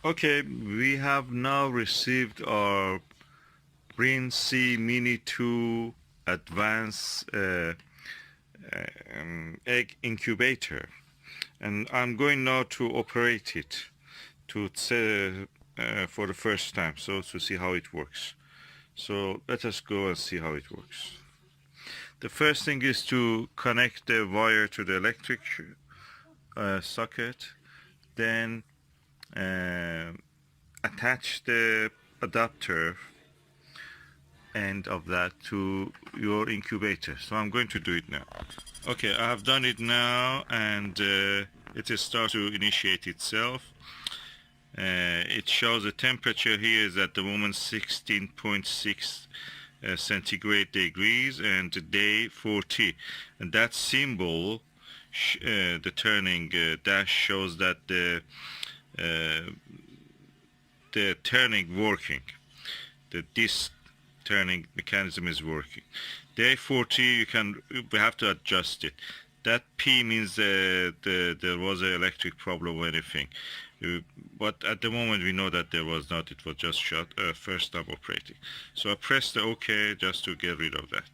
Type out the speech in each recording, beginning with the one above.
Okay, we have now received our Brinsea Mini 2 Advanced egg incubator, and I'm going now to operate it for the first time, so to see how it works. So let us go and see how it works. The first thing is to connect the wire to the electric socket, then uh, attach the adapter end of that to your incubator. So I'm going to do it now. Okay, I have done it now, and it is start to initiate itself. It shows the temperature here is at the moment 16.6 centigrade degrees, and day 40, and that symbol the turning dash shows that uh, the turning working, the disc turning mechanism is working. Day 40, we have to adjust it. That P means there was an electric problem or anything. But at the moment we know that there was not, it was just shut, first time operating. So I press the OK just to get rid of that.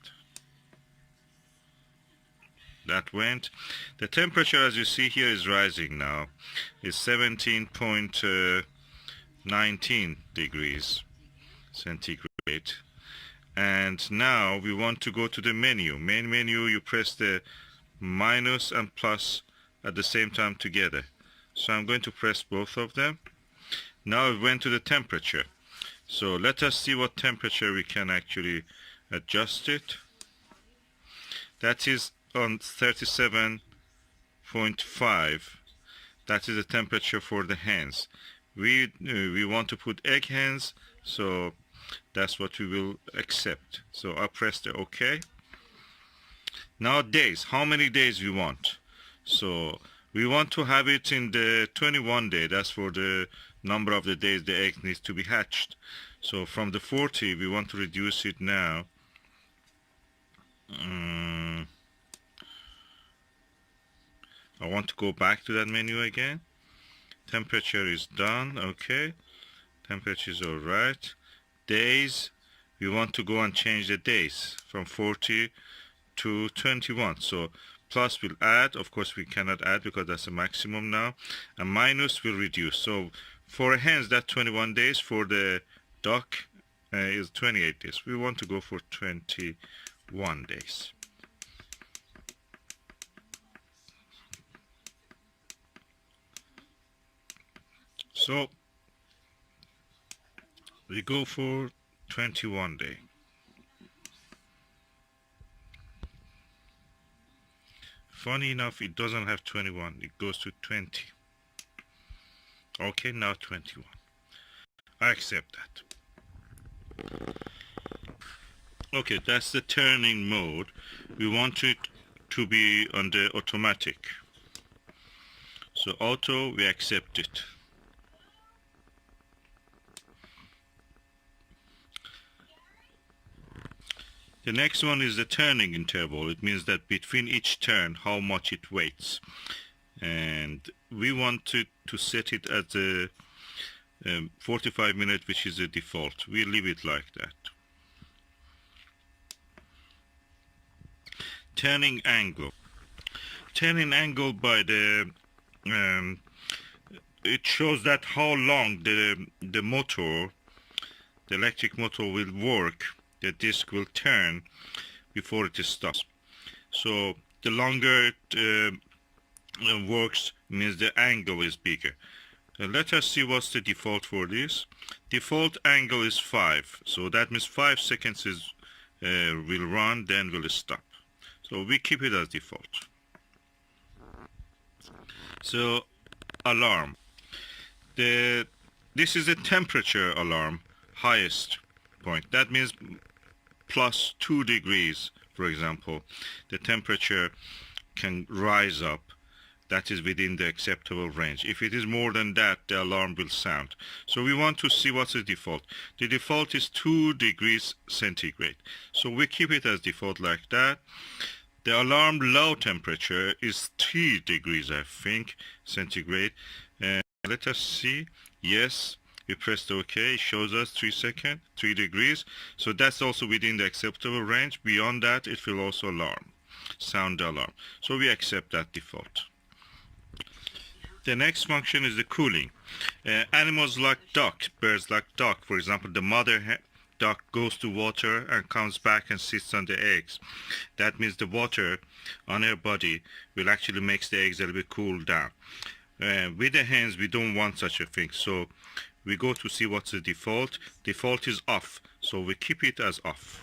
That went. The temperature, as you see here, is rising now. It's 17.19 degrees centigrade. And now we want to go to the menu. Main menu, you press the minus and plus at the same time together. So I'm going to press both of them. Now it went to the temperature. So let us see what temperature we can actually adjust it. That is on 37.5. That is the temperature for the hens. We want to put egg hens, so that's what we will accept. So I press the OK. Now days, how many days we want? So we want to have it in the 21 day. That's for the number of the days the egg needs to be hatched. So from the 40, we want to reduce it now. I want to go back to that menu again. Temperature is done. Okay. Temperature is all right. Days, we want to go and change the days from 40 to 21. So plus will add. Of course we cannot add because that's a maximum now, and minus will reduce. So for hens that's 21 days. For the duck is 28 days. We want to go for 21 days. So we go for 21 day. Funny enough, it doesn't have 21, it goes to 20. Okay, now 21. I accept that. Okay, that's the turning mode. We want it to be on the automatic. So auto, we accept it. The next one is the turning interval. It means that between each turn, how much it waits. And we want to set it at the 45 minutes, which is the default. We leave it like that. Turning angle. Turning angle by the it shows that how long the motor, the electric motor will work. The disc will turn before it stops. So the longer it works means the angle is bigger. Let us see what's the default for this. Default angle is 5. So that means 5 seconds is will run, then will stop. So we keep it as default. So alarm. This is a temperature alarm, highest point. That means plus 2 degrees, for example. The temperature can rise up. That is within the acceptable range. If it is more than that, the alarm will sound. So we want to see what's the default. The default is 2 degrees centigrade. So we keep it as default like that. The alarm low temperature is 3 degrees, I think, centigrade. Let us see. Yes, we pressed OK. It shows us 3 degrees. So that's also within the acceptable range. Beyond that, it will also sound the alarm. So we accept that default. The next function is the cooling. Animals like duck, birds like duck, for example, the mother duck goes to water and comes back and sits on the eggs. That means the water on her body will actually make the eggs a little bit cool down. With the hens, we don't want such a thing. So we go to see what's the default. Default is off. So we keep it as off.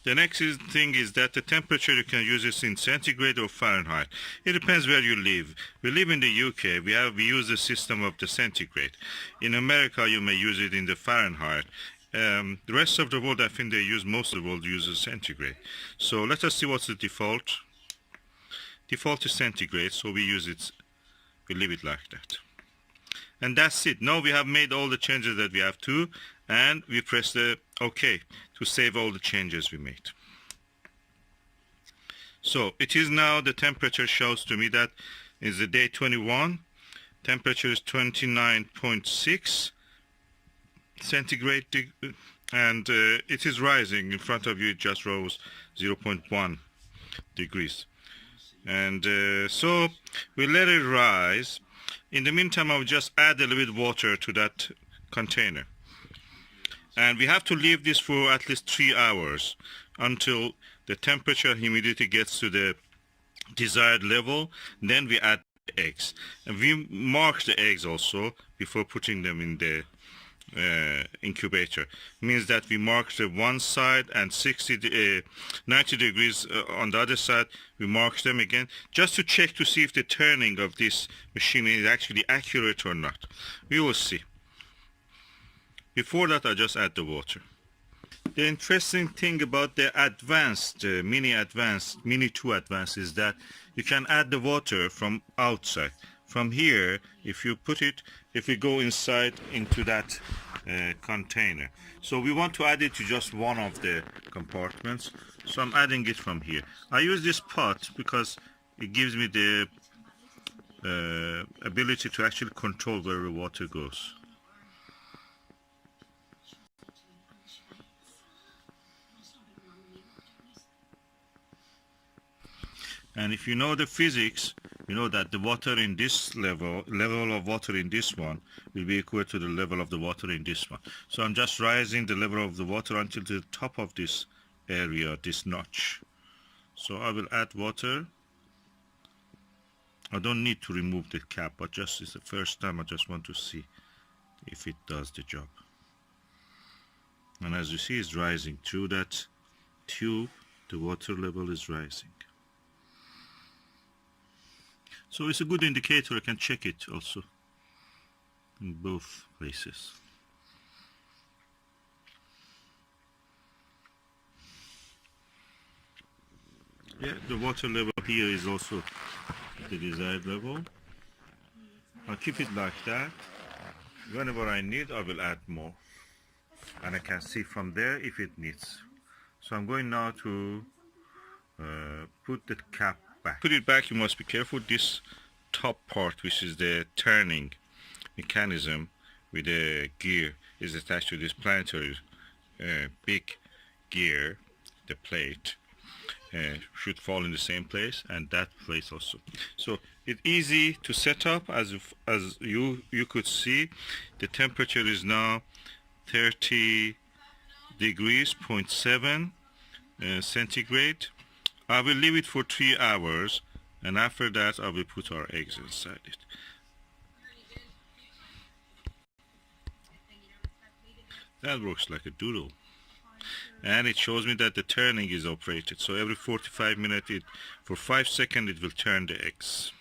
The next thing is that the temperature, you can use this in centigrade or Fahrenheit. It depends where you live. We live in the UK. We use the system of the centigrade. In America, you may use it in the Fahrenheit. The rest of the world, I think most of the world uses centigrade. So let us see what's the default. Default is centigrade, so we use it. We leave it like that. And that's it. Now we have made all the changes that we have to, and we press the OK to save all the changes we made. So it is now, the temperature shows to me that is the day 21. Temperature is 29.6 centigrade, and it is rising. In front of you, it just rose 0.1 degrees. And so we let it rise. In the meantime, I will just add a little bit of water to that container. And we have to leave this for at least 3 hours until the temperature and humidity gets to the desired level. Then we add the eggs. And we mark the eggs also before putting them in the incubator. Means that we mark the one side and 90 degrees on the other side. We mark them again just to check to see if the turning of this machine is actually accurate or not. We will see. Before that, I just add the water. The interesting thing about the advanced, Mini 2 advanced is that you can add the water from outside. From here, if we go inside into that container. So we want to add it to just one of the compartments. So I'm adding it from here. I use this pot because it gives me the ability to actually control where the water goes. And if you know the physics, you know that the water in this level of water in this one will be equal to the level of the water in this one. So I'm just rising the level of the water until the top of this area, this notch. So I will add water. I don't need to remove the cap, but just it's the first time I just want to see if it does the job. And as you see, it's rising through that tube. The water level is rising. So it's a good indicator. I can check it also in both places. Yeah, the water level here is also the desired level. I'll keep it like that. Whenever I need, I will add more. And I can see from there if it needs. So I'm going now to put the cap back. Put it back, you must be careful. This top part, which is the turning mechanism with the gear, is attached to this planetary big gear. The plate should fall in the same place, and that place also. So it's easy to set up. As you could see, the temperature is now 30 degrees, 0.7 centigrade. I will leave it for 3 hours, and after that I will put our eggs inside it. That works like a doodle. And it shows me that the turning is operated. So every 45 minutes, for 5 seconds, it will turn the eggs.